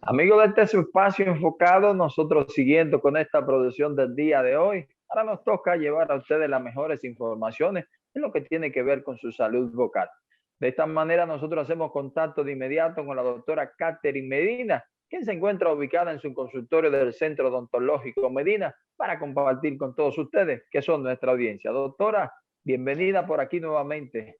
Amigos de este su espacio enfocado, nosotros siguiendo con esta producción del día de hoy, ahora nos toca llevar a ustedes las mejores informaciones en lo que tiene que ver con su salud vocal. De esta manera nosotros hacemos contacto de inmediato con la doctora Catherine Medina, quien se encuentra ubicada en su consultorio del Centro Odontológico Medina, para compartir con todos ustedes, que son nuestra audiencia. Doctora, bienvenida por aquí nuevamente.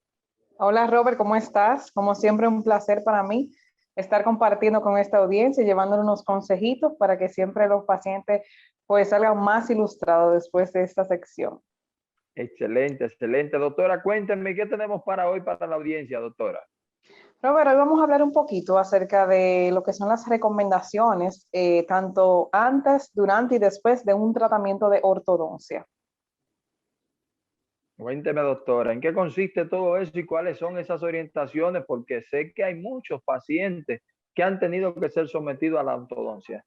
Hola Robert, ¿cómo estás? Como siempre, un placer para mí estar compartiendo con esta audiencia y llevándole unos consejitos para que siempre los pacientes pues salgan más ilustrados después de esta sección. Excelente, excelente. Doctora, cuéntenme qué tenemos para hoy para la audiencia, doctora. Robert, hoy vamos a hablar un poquito acerca de lo que son las recomendaciones, tanto antes, durante y después de un tratamiento de ortodoncia. Cuénteme, doctora, ¿en qué consiste todo eso y cuáles son esas orientaciones? Porque sé que hay muchos pacientes que han tenido que ser sometidos a la ortodoncia.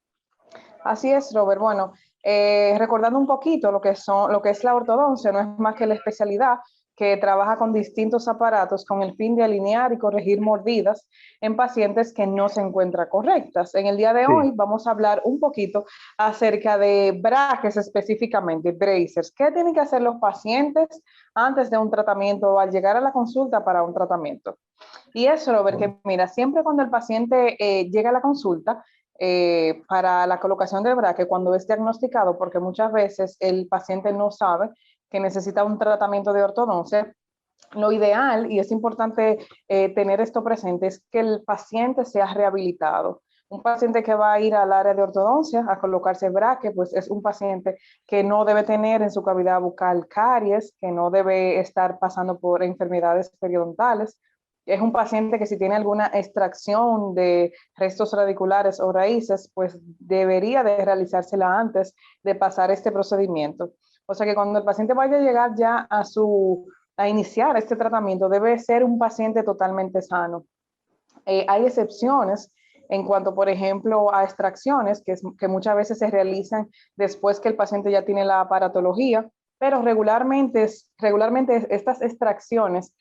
Así es, Robert. Bueno, recordando un poquito lo que es la ortodoncia, no es más que la especialidad que trabaja con distintos aparatos con el fin de alinear y corregir mordidas en pacientes que no se encuentran correctas. En el día de hoy Sí. vamos a hablar un poquito acerca de brackets específicamente, bracers. ¿Qué tienen que hacer los pacientes antes de un tratamiento o al llegar a la consulta para un tratamiento? Y eso, Robert, Bueno, que mira, siempre cuando el paciente llega a la consulta, para la colocación de braque cuando es diagnosticado, porque muchas veces el paciente no sabe que necesita un tratamiento de ortodoncia. Lo ideal, y es importante tener esto presente, es que el paciente sea rehabilitado. Un paciente que va a ir al área de ortodoncia a colocarse braque, pues es un paciente que no debe tener en su cavidad bucal caries, que no debe estar pasando por enfermedades periodontales. Es un paciente que si tiene alguna extracción de restos radiculares o raíces, pues debería de realizársela antes de pasar este procedimiento. O sea que cuando el paciente vaya a llegar ya a iniciar este tratamiento, debe ser un paciente totalmente sano. Hay excepciones en cuanto, por ejemplo, a extracciones que muchas veces se realizan después que el paciente ya tiene la aparatología, pero regularmente estas extracciones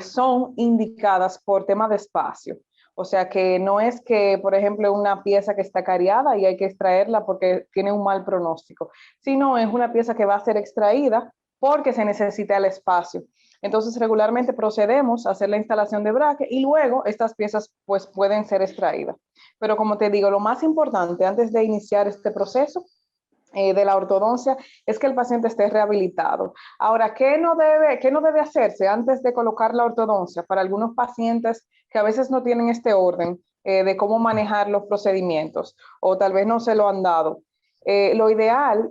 son indicadas por tema de espacio. O sea que no es que, por ejemplo, una pieza que está cariada y hay que extraerla porque tiene un mal pronóstico, sino es una pieza que va a ser extraída porque se necesita el espacio. Entonces, regularmente procedemos a hacer la instalación de braque y luego estas piezas pues pueden ser extraídas. Pero como te digo, lo más importante antes de iniciar este proceso de la ortodoncia es que el paciente esté rehabilitado. Ahora, qué no debe hacerse antes de colocar la ortodoncia para algunos pacientes que a veces no tienen este orden de cómo manejar los procedimientos o tal vez no se lo han dado? Lo ideal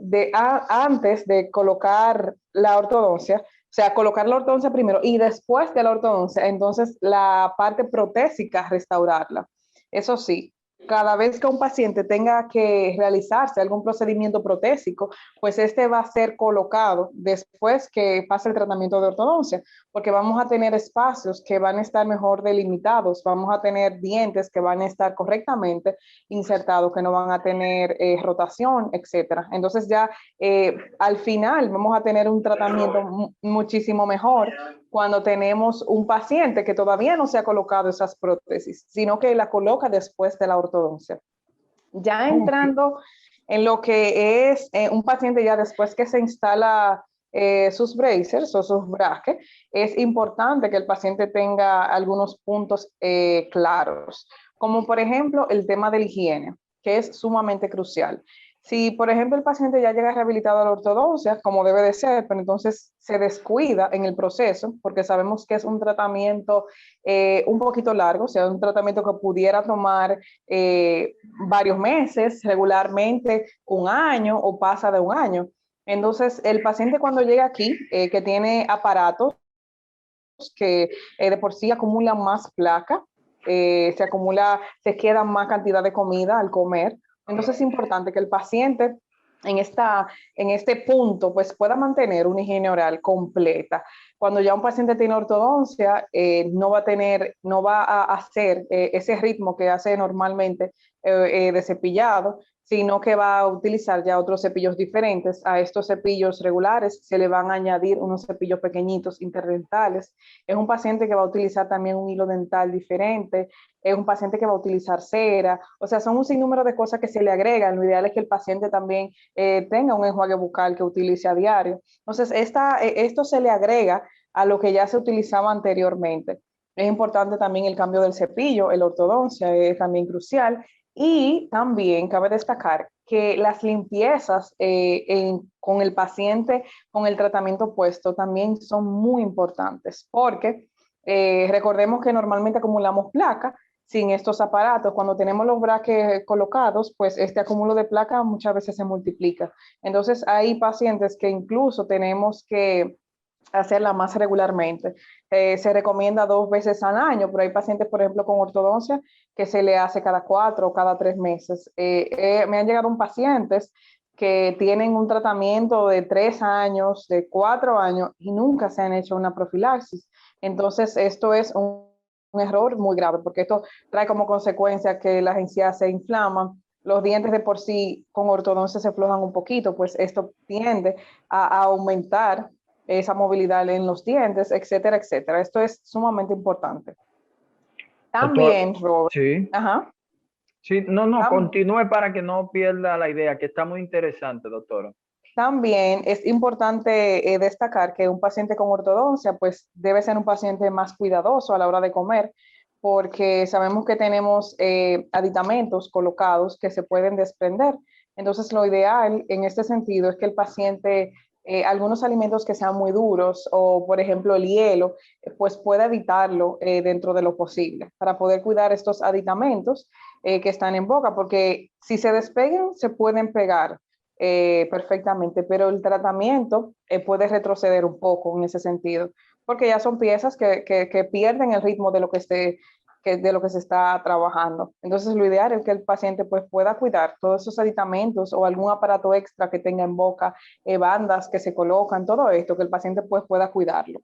antes de colocar la ortodoncia, o sea, colocar la ortodoncia primero y después de la ortodoncia, entonces la parte protésica restaurarla. Eso sí, cada vez que un paciente tenga que realizarse algún procedimiento protésico, pues este va a ser colocado después que pase el tratamiento de ortodoncia, porque vamos a tener espacios que van a estar mejor delimitados, vamos a tener dientes que van a estar correctamente insertados, que no van a tener rotación, etcétera. Entonces ya al final vamos a tener un tratamiento muchísimo mejor cuando tenemos un paciente que todavía no se ha colocado esas prótesis, sino que la coloca después de la ortodoncia. Ya ok. entrando en lo que es un paciente ya después que se instala sus bracers o sus braques, es importante que el paciente tenga algunos puntos claros, como por ejemplo el tema de la higiene, que es sumamente crucial. Si, por ejemplo, el paciente ya llega rehabilitado a la ortodoncia, como debe de ser, pero entonces se descuida en el proceso, porque sabemos que es un tratamiento un poquito largo, o sea, un tratamiento que pudiera tomar varios meses, regularmente un año o pasa de un año. Entonces, el paciente cuando llega aquí, que tiene aparatos que de por sí acumulan más placa, se queda más cantidad de comida al comer. Entonces es importante que el paciente en, esta, en este punto pues pueda mantener una higiene oral completa. Cuando ya un paciente tiene ortodoncia, no va a hacer ese ritmo que hace normalmente de cepillado, sino que va a utilizar ya otros cepillos diferentes. A estos cepillos regulares se le van a añadir unos cepillos pequeñitos interdentales. Es un paciente que va a utilizar también un hilo dental diferente, es un paciente que va a utilizar cera, o sea, son un sinnúmero de cosas que se le agregan. Lo ideal es que el paciente también tenga un enjuague bucal que utilice a diario. Entonces, esto se le agrega a lo que ya se utilizaba anteriormente. Es importante también el cambio del cepillo, el ortodoncia es también crucial. Y también cabe destacar que las limpiezas con el paciente, con el tratamiento puesto, también son muy importantes, porque recordemos que normalmente acumulamos placa sin estos aparatos. Cuando tenemos los braques colocados, pues este acúmulo de placa muchas veces se multiplica. Entonces hay pacientes que incluso tenemos que hacerla más regularmente. Se recomienda 2 veces al año, pero hay pacientes, por ejemplo, con ortodoncia que se le hace cada 4 o cada 3 meses. Me han llegado pacientes que tienen un tratamiento de 3 años, de 4 años y nunca se han hecho una profilaxis. Entonces, esto es un error muy grave porque esto trae como consecuencia que las encías se inflaman, los dientes de por sí con ortodoncia se aflojan un poquito, pues esto tiende a aumentar esa movilidad en los dientes, etcétera, etcétera. Esto es sumamente importante. Doctor, También, Robert, sí. ajá, Sí, no, continúe para que no pierda la idea, que está muy interesante, doctora. también es importante destacar que un paciente con ortodoncia, pues debe ser un paciente más cuidadoso a la hora de comer, porque sabemos que tenemos aditamentos colocados que se pueden desprender. Entonces, lo ideal en este sentido es que el paciente, algunos alimentos que sean muy duros o, por ejemplo, el hielo, pues pueda evitarlo dentro de lo posible para poder cuidar estos aditamentos que están en boca, porque si se despegan, se pueden pegar perfectamente, pero el tratamiento puede retroceder un poco en ese sentido, porque ya son piezas que pierden el ritmo de lo de lo que se está trabajando. Entonces, lo ideal es que el paciente pues, pueda cuidar todos esos aditamentos o algún aparato extra que tenga en boca, bandas que se colocan, todo esto, que el paciente pues, pueda cuidarlo.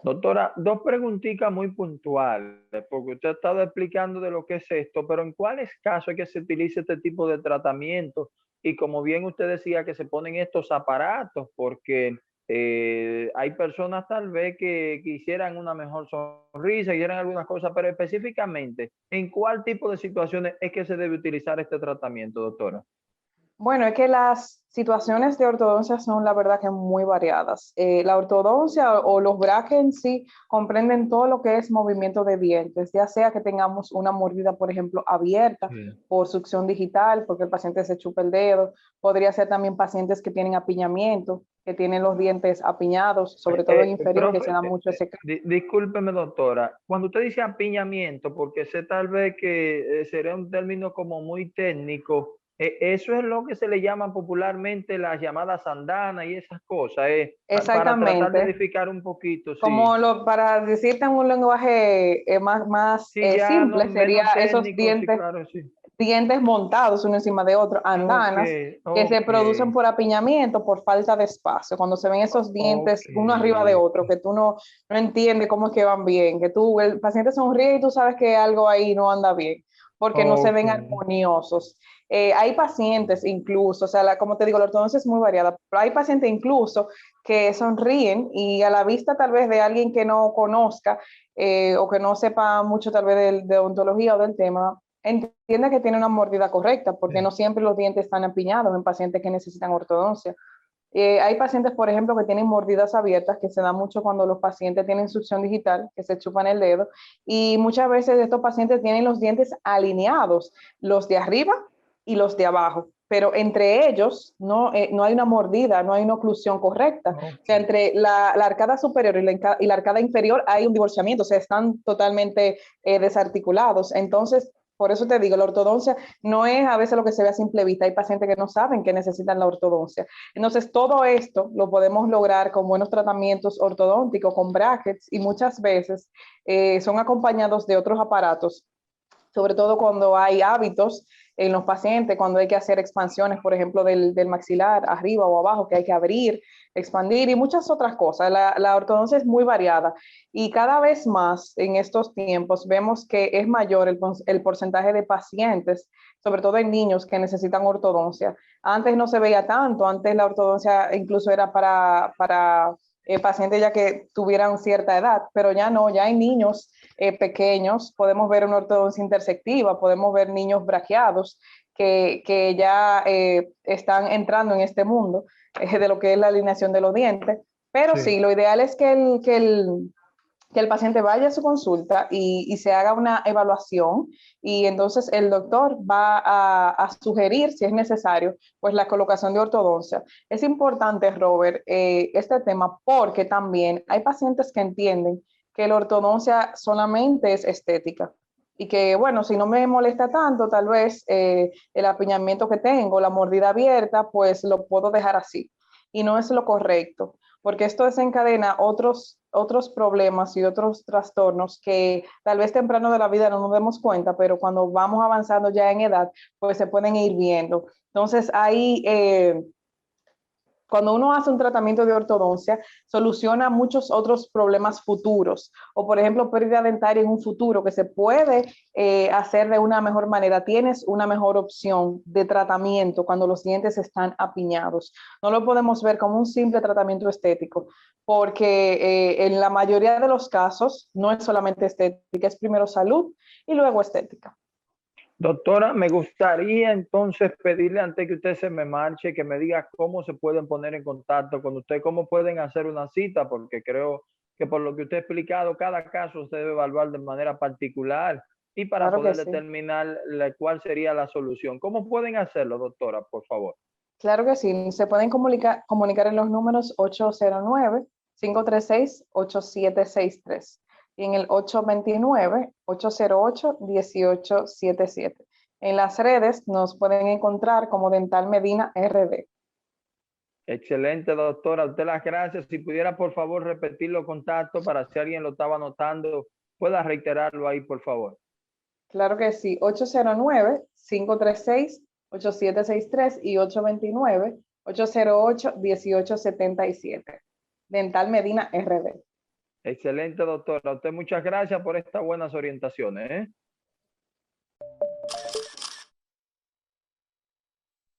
Doctora, dos preguntitas muy puntuales, porque usted ha estado explicando de lo que es esto, pero ¿en cuáles casos es que se utiliza este tipo de tratamiento? Y como bien usted decía que se ponen estos aparatos, porque hay personas tal vez que quisieran una mejor sonrisa, quisieran algunas cosas, pero específicamente, ¿en cuál tipo de situaciones es que se debe utilizar este tratamiento, doctora? Bueno, es que las situaciones de ortodoncia son la verdad que muy variadas. La ortodoncia o los braques en sí comprenden todo lo que es movimiento de dientes, ya sea que tengamos una mordida, por ejemplo, abierta Sí. por succión digital, porque el paciente se chupa el dedo. Podría ser también pacientes que tienen apiñamiento, que tienen los dientes apiñados, sobre todo en inferior, que se Profe, da mucho ese caso. discúlpeme, doctora. Cuando usted dice apiñamiento, porque sé tal vez que sería un término como muy técnico, eso es lo que se le llama popularmente las llamadas andanas y esas cosas, para tratar de Exactamente. edificar un poquito, sí. Como para decirte en un lenguaje más Sí, ya no, simple, sería menos esos técnico, sí, claro, sí. dientes montados uno encima de otro, Ok, andanas, que se ok, producen por apiñamiento, por falta de espacio. Cuando se ven esos ok, dientes uno arriba de otro, que tú no entiendes cómo es que van bien, que el paciente sonríe y tú sabes que algo ahí no anda bien, porque no se ok. ven armoniosos. Hay pacientes incluso, o sea, como te digo, la ortodoncia es muy variada, pero hay pacientes incluso que sonríen y a la vista tal vez de alguien que no conozca o que no sepa mucho tal vez de odontología o del tema, entiende que tiene una mordida correcta, porque no siempre los dientes están empiñados en pacientes que necesitan ortodoncia. Hay pacientes, por ejemplo, que tienen mordidas abiertas, que se da mucho cuando los pacientes tienen succión digital, que se chupan el dedo, y muchas veces estos pacientes tienen los dientes alineados, los de arriba y los de abajo, pero entre ellos no hay una mordida, no hay una oclusión correcta. O sea, Ok. entre la arcada superior y la arcada inferior hay un divorciamiento, o sea, están totalmente desarticulados. Entonces, por eso te digo, la ortodoncia no es a veces lo que se ve a simple vista. Hay pacientes que no saben que necesitan la ortodoncia. Entonces, todo esto lo podemos lograr con buenos tratamientos ortodónticos, con brackets, y muchas veces son acompañados de otros aparatos, sobre todo cuando hay hábitos en los pacientes cuando hay que hacer expansiones, por ejemplo, del maxilar, arriba o abajo, que hay que abrir, expandir y muchas otras cosas. La ortodoncia es muy variada y cada vez más en estos tiempos vemos que es mayor el porcentaje de pacientes, sobre todo en niños, que necesitan ortodoncia. Antes no se veía tanto, antes la ortodoncia incluso era para pacientes ya que tuvieran cierta edad, pero ya no, ya hay niños pequeños, podemos ver una ortodoncia intersectiva, podemos ver niños braqueados que ya están entrando en este mundo de lo que es la alineación de los dientes, pero sí, lo ideal es que el paciente vaya a su consulta y se haga una evaluación y entonces el doctor va a sugerir, si es necesario, pues la colocación de ortodoncia. Es importante, Robert, este tema porque también hay pacientes que entienden que la ortodoncia solamente es estética y que, bueno, si no me molesta tanto, tal vez el apiñamiento que tengo, la mordida abierta, pues lo puedo dejar así. Y no es lo correcto porque esto desencadena otros problemas y otros trastornos que tal vez temprano de la vida no nos demos cuenta, pero cuando vamos avanzando ya en edad, pues se pueden ir viendo. Entonces, ahí cuando uno hace un tratamiento de ortodoncia, soluciona muchos otros problemas futuros, o por ejemplo, pérdida dentaria en un futuro que se puede hacer de una mejor manera. Tienes una mejor opción de tratamiento cuando los dientes están apiñados. No lo podemos ver como un simple tratamiento estético, porque en la mayoría de los casos no es solamente estética, es primero salud y luego estética. Doctora, me gustaría entonces pedirle antes que usted se me marche que me diga cómo se pueden poner en contacto con usted, cómo pueden hacer una cita, porque creo que por lo que usted ha explicado, cada caso se debe evaluar de manera particular y para Claro que poder sí. determinar cuál sería la solución. ¿Cómo pueden hacerlo, doctora, por favor? Claro que sí, se pueden comunicar en los números 809-536-8763 y en el 829-808-1877. En las redes nos pueden encontrar como Dental Medina RD. Excelente, doctora. A usted las gracias. Si pudiera, por favor, repetir los contactos para si alguien lo estaba anotando, pueda reiterarlo ahí, por favor. Claro que sí, 809-536-8763 y 829-808-1877. Dental Medina RD. Excelente, doctora. A usted muchas gracias por estas buenas orientaciones, ¿eh?